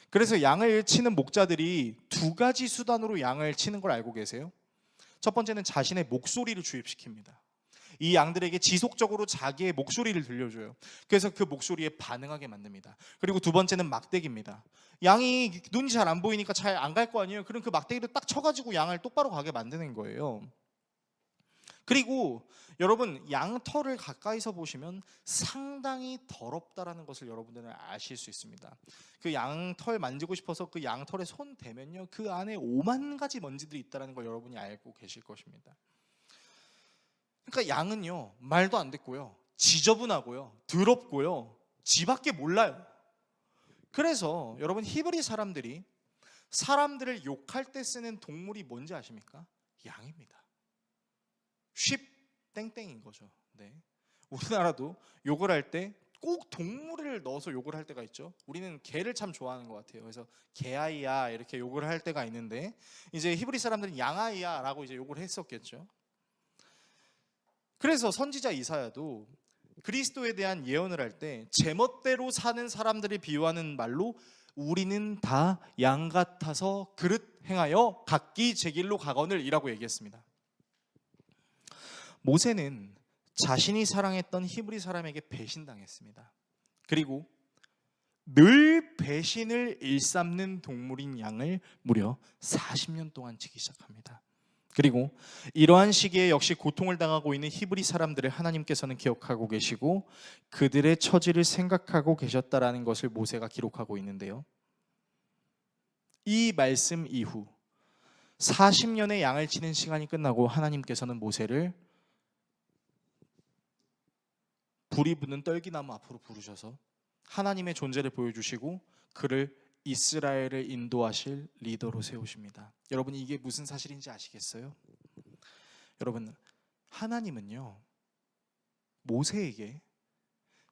그래서 양을 치는 목자들이 두 가지 수단으로 양을 치는 걸 알고 계세요? 첫 번째는 자신의 목소리를 주입시킵니다. 이 양들에게 지속적으로 자기의 목소리를 들려줘요. 그래서 그 목소리에 반응하게 만듭니다. 그리고 두 번째는 막대기입니다. 양이 눈이 잘 안 보이니까 잘 안 갈 거 아니에요. 그럼 그 막대기를 딱 쳐가지고 양을 똑바로 가게 만드는 거예요. 그리고 여러분, 양털을 가까이서 보시면 상당히 더럽다라는 것을 여러분들은 아실 수 있습니다. 그 양털 만지고 싶어서 그 양털에 손 대면요, 그 안에 5만 가지 먼지들이 있다는 걸 여러분이 알고 계실 것입니다. 그러니까 양은요, 말도 안 듣고요, 지저분하고요, 더럽고요, 지밖에 몰라요. 그래서 여러분, 히브리 사람들이 사람들을 욕할 때 쓰는 동물이 뭔지 아십니까? 양입니다. 쉽 땡땡인 거죠. 네. 우리나라도 욕을 할 때 꼭 동물을 넣어서 욕을 할 때가 있죠. 우리는 개를 참 좋아하는 것 같아요. 그래서 개아이야 이렇게 욕을 할 때가 있는데, 이제 히브리 사람들은 양아이야 라고 이제 욕을 했었겠죠. 그래서 선지자 이사야도 그리스도에 대한 예언을 할 때 제멋대로 사는 사람들을 비유하는 말로 우리는 다 양 같아서 그릇 행하여 각기 제 길로 가거늘 이라고 얘기했습니다. 모세는 자신이 사랑했던 히브리 사람에게 배신당했습니다. 그리고 늘 배신을 일삼는 동물인 양을 무려 40년 동안 치기 시작합니다. 그리고 이러한 시기에 역시 고통을 당하고 있는 히브리 사람들을 하나님께서는 기억하고 계시고 그들의 처지를 생각하고 계셨다라는 것을 모세가 기록하고 있는데요. 이 말씀 이후 40년의 양을 치는 시간이 끝나고 하나님께서는 모세를 불이 붙는 떨기나무 앞으로 부르셔서 하나님의 존재를 보여주시고 그를 이스라엘을 인도하실 리더로 세우십니다. 여러분, 이게 무슨 사실인지 아시겠어요? 여러분, 하나님은요, 모세에게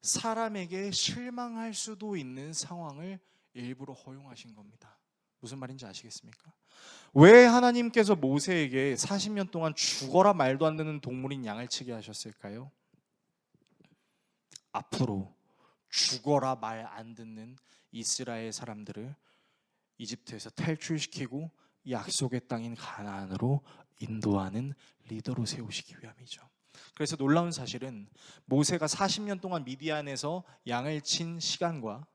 사람에게 실망할 수도 있는 상황을 일부러 허용하신 겁니다. 무슨 말인지 아시겠습니까? 왜 하나님께서 모세에게 40년 동안 죽어라 말도 안 되는 동물인 양을 치게 하셨을까요? 앞으로 죽어라 말 안 듣는 이스라엘 사람들을 이집트에서 탈출시키고 약속의 땅인 가나안으로 인도하는 리더로 세우시기 위함이죠. 그래서 놀라운 사실은 모세가 40년 동안 미디안에서 양을 친 시간과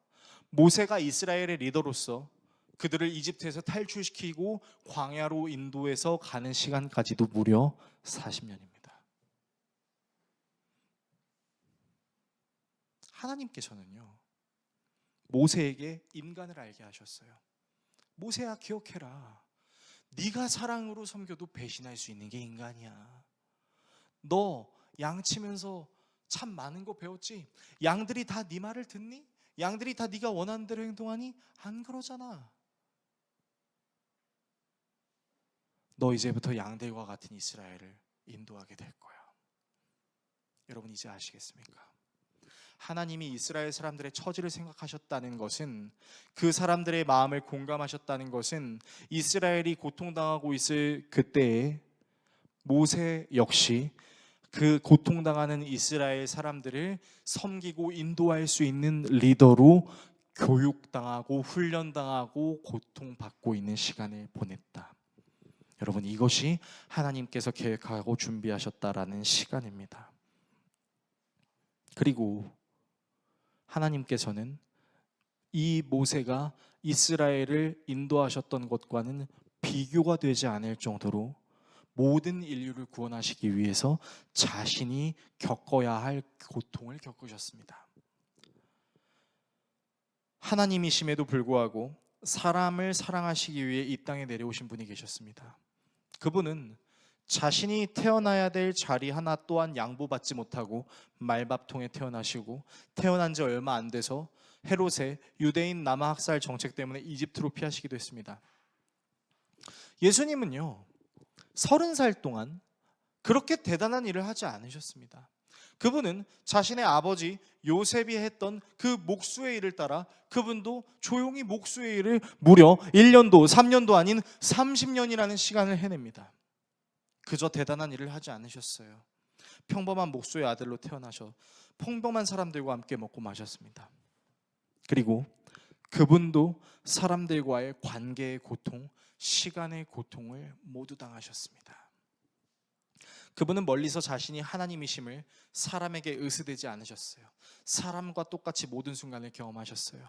모세가 이스라엘의 리더로서 그들을 이집트에서 탈출시키고 광야로 인도해서 가는 시간까지도 무려 40년입니다. 하나님께서는요, 모세에게 인간을 알게 하셨어요. 모세야, 기억해라. 네가 사랑으로 섬겨도 배신할 수 있는 게 인간이야. 너 양치면서 참 많은 거 배웠지? 양들이 다 네 말을 듣니? 양들이 다 네가 원하는 대로 행동하니? 안 그러잖아. 너 이제부터 양들과 같은 이스라엘을 인도하게 될 거야. 여러분, 이제 아시겠습니까? 하나님이 이스라엘 사람들의 처지를 생각하셨다는 것은, 그 사람들의 마음을 공감하셨다는 것은 이스라엘이 고통당하고 있을 그때에 모세 역시 그 고통당하는 이스라엘 사람들을 섬기고 인도할 수 있는 리더로 교육당하고 훈련당하고 고통받고 있는 시간을 보냈다. 여러분, 이것이 하나님께서 계획하고 준비하셨다라는 시간입니다. 그리고 하나님께서는 이 모세가 이스라엘을 인도하셨던 것과는 비교가 되지 않을 정도로 모든 인류를 구원하시기 위해서 자신이 겪어야 할 고통을 겪으셨습니다. 하나님이심에도 불구하고 사람을 사랑하시기 위해 이 땅에 내려오신 분이 계셨습니다. 그분은 자신이 태어나야 될 자리 하나 또한 양보받지 못하고 말밥통에 태어나시고 태어난 지 얼마 안 돼서 헤롯의 유대인 남아 학살 정책 때문에 이집트로 피하시기도 했습니다. 예수님은요, 30살 동안 그렇게 대단한 일을 하지 않으셨습니다. 그분은 자신의 아버지 요셉이 했던 그 목수의 일을 따라 그분도 조용히 목수의 일을 무려 1년도 3년도 아닌 30년이라는 시간을 해냅니다. 그저 대단한 일을 하지 않으셨어요. 평범한 목수의 아들로 태어나셔 평범한 사람들과 함께 먹고 마셨습니다. 그리고 그분도 사람들과의 관계의 고통, 시간의 고통을 모두 당하셨습니다. 그분은 멀리서 자신이 하나님이심을 사람에게 의스대지 않으셨어요. 사람과 똑같이 모든 순간을 경험하셨어요.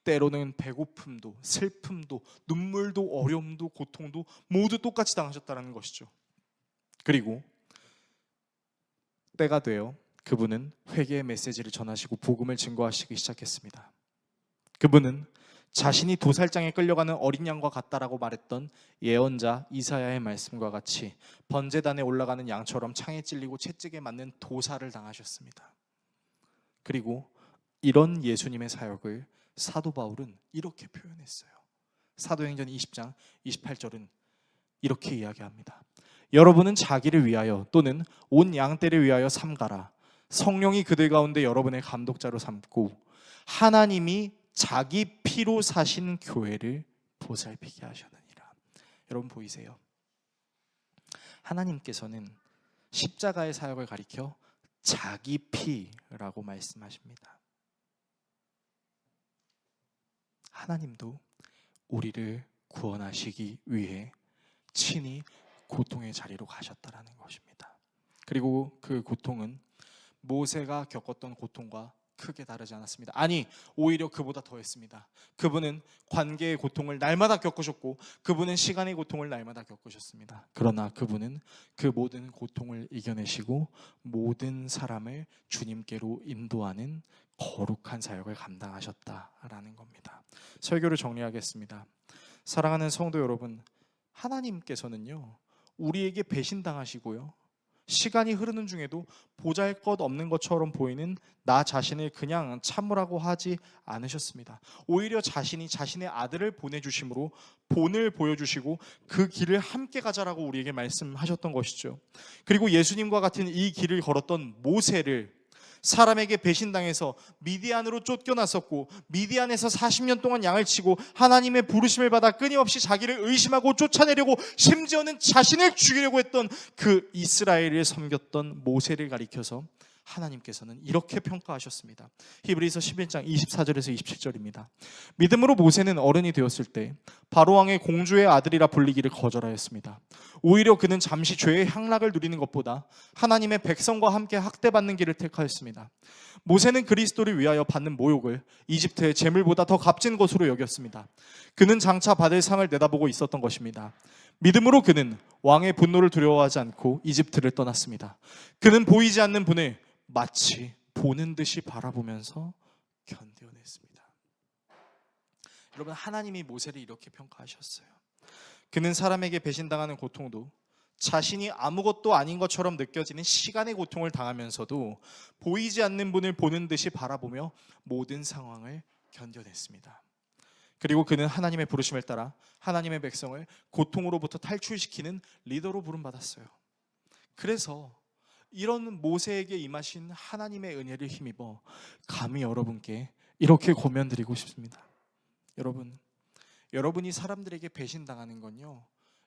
때로는 배고픔도 슬픔도 눈물도 어려움도 고통도 모두 똑같이 당하셨다는 것이죠. 그리고 때가 되어 그분은 회개의 메시지를 전하시고 복음을 증거하시기 시작했습니다. 그분은 자신이 도살장에 끌려가는 어린 양과 같다라고 말했던 예언자 이사야의 말씀과 같이 번제단에 올라가는 양처럼 창에 찔리고 채찍에 맞는 도살을 당하셨습니다. 그리고 이런 예수님의 사역을 사도 바울은 이렇게 표현했어요. 사도행전 20장 28절은 이렇게 이야기합니다. 여러분은 자기를 위하여 또는 온 양떼를 위하여 삼가라. 성령이 그들 가운데 여러분의 감독자로 삼고 하나님이 자기 피로 사신 교회를 보살피게 하셨느니라. 여러분 보이세요? 하나님께서는 십자가의 사역을 가리켜 자기 피라고 말씀하십니다. 하나님도 우리를 구원하시기 위해 친히 고통의 자리로 가셨다라는 것입니다. 그리고 그 고통은 모세가 겪었던 고통과 크게 다르지 않았습니다. 아니, 오히려 그보다 더했습니다. 그분은 관계의 고통을 날마다 겪으셨고 그분은 시간의 고통을 날마다 겪으셨습니다. 그러나 그분은 그 모든 고통을 이겨내시고 모든 사람을 주님께로 인도하는 거룩한 사역을 감당하셨다라는 겁니다. 설교를 정리하겠습니다. 사랑하는 성도 여러분, 하나님께서는요, 우리에게 배신당하시고요, 시간이 흐르는 중에도 보잘것없는 것처럼 보이는 나 자신을 그냥 참으라고 하지 않으셨습니다. 오히려 자신이 자신의 아들을 보내주심으로 본을 보여주시고 그 길을 함께 가자라고 우리에게 말씀하셨던 것이죠. 그리고 예수님과 같은 이 길을 걸었던 모세를 사람에게 배신당해서 미디안으로 쫓겨났었고 미디안에서 40년 동안 양을 치고 하나님의 부르심을 받아 끊임없이 자기를 의심하고 쫓아내려고 심지어는 자신을 죽이려고 했던 그 이스라엘을 섬겼던 모세를 가리켜서 하나님께서는 이렇게 평가하셨습니다. 히브리서 11장 24절에서 27절입니다. 믿음으로 모세는 어른이 되었을 때 바로왕의 공주의 아들이라 불리기를 거절하였습니다. 오히려 그는 잠시 죄의 향락을 누리는 것보다 하나님의 백성과 함께 학대받는 길을 택하였습니다. 모세는 그리스도를 위하여 받는 모욕을 이집트의 재물보다 더 값진 것으로 여겼습니다. 그는 장차 받을 상을 내다보고 있었던 것입니다. 믿음으로 그는 왕의 분노를 두려워하지 않고 이집트를 떠났습니다. 그는 보이지 않는 분을 마치 보는 듯이 바라보면서 견뎌냈습니다. 여러분, 하나님이 모세를 이렇게 평가하셨어요. 그는 사람에게 배신당하는 고통도 자신이 아무것도 아닌 것처럼 느껴지는 시간의 고통을 당하면서도 보이지 않는 분을 보는 듯이 바라보며 모든 상황을 견뎌냈습니다. 그리고 그는 하나님의 부르심을 따라 하나님의 백성을 고통으로부터 탈출시키는 리더로 부름받았어요. 그래서 이런 모세에게 임하신 하나님의 은혜를 힘입어 감히 여러분께 이렇게 고면드리고 싶습니다. 여러분이 사람들에게 배신당하는 건요,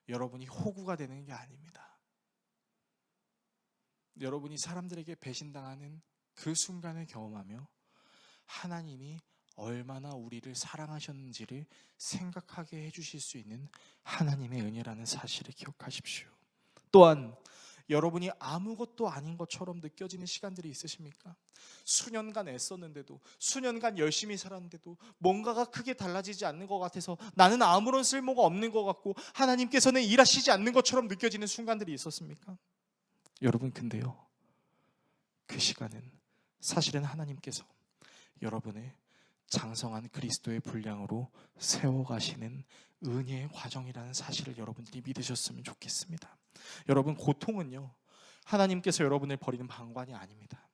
여러분이 호구가 되는 게 아닙니다. 여러분이 사람들에게 배신당하는 그 순간을 경험하며 하나님이 얼마나 우리를 사랑하셨는지를 생각하게 해주실 수 있는 하나님의 은혜라는 사실을 기억하십시오. 또한 여러분이 아무것도 아닌 것처럼 느껴지는 시간들이 있으십니까? 수년간 애썼는데도, 수년간 열심히 살았는데도 뭔가가 크게 달라지지 않는 것 같아서 나는 아무런 쓸모가 없는 것 같고 하나님께서는 일하시지 않는 것처럼 느껴지는 순간들이 있었습니까? 여러분, 근데요, 그 시간은 사실은 하나님께서 여러분을 장성한 그리스도의 분량으로 세워가시는 은혜의 과정이라는 사실을 여러분들이 믿으셨으면 좋겠습니다. 여러분, 고통은요, 하나님께서 여러분을 버리는 방관이 아닙니다.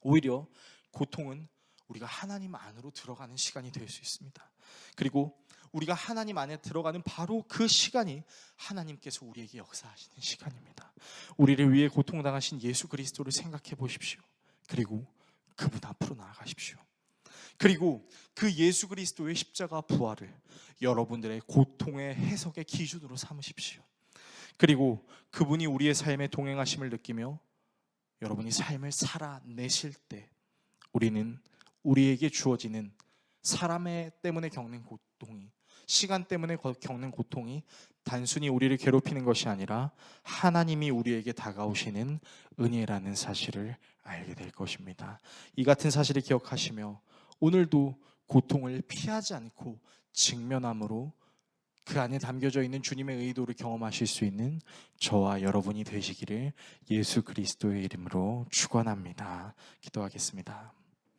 오히려 고통은 우리가 하나님 안으로 들어가는 시간이 될 수 있습니다. 그리고 우리가 하나님 안에 들어가는 바로 그 시간이 하나님께서 우리에게 역사하시는 시간입니다. 우리를 위해 고통당하신 예수 그리스도를 생각해 보십시오. 그리고 그분 앞으로 나아가십시오. 그리고 그 예수 그리스도의 십자가 부활을 여러분들의 고통의 해석의 기준으로 삼으십시오. 그리고 그분이 우리의 삶에 동행하심을 느끼며 여러분이 삶을 살아내실 때 우리는 우리에게 주어지는 사람 때문에 겪는 고통이, 시간 때문에 겪는 고통이 단순히 우리를 괴롭히는 것이 아니라 하나님이 우리에게 다가오시는 은혜라는 사실을 알게 될 것입니다. 이 같은 사실을 기억하시며 오늘도 고통을 피하지 않고 직면함으로 그 안에 담겨져 있는 주님의 의도를 경험하실 수 있는 저와 여러분이 되시기를 예수 그리스도의 이름으로 축원합니다. 기도하겠습니다.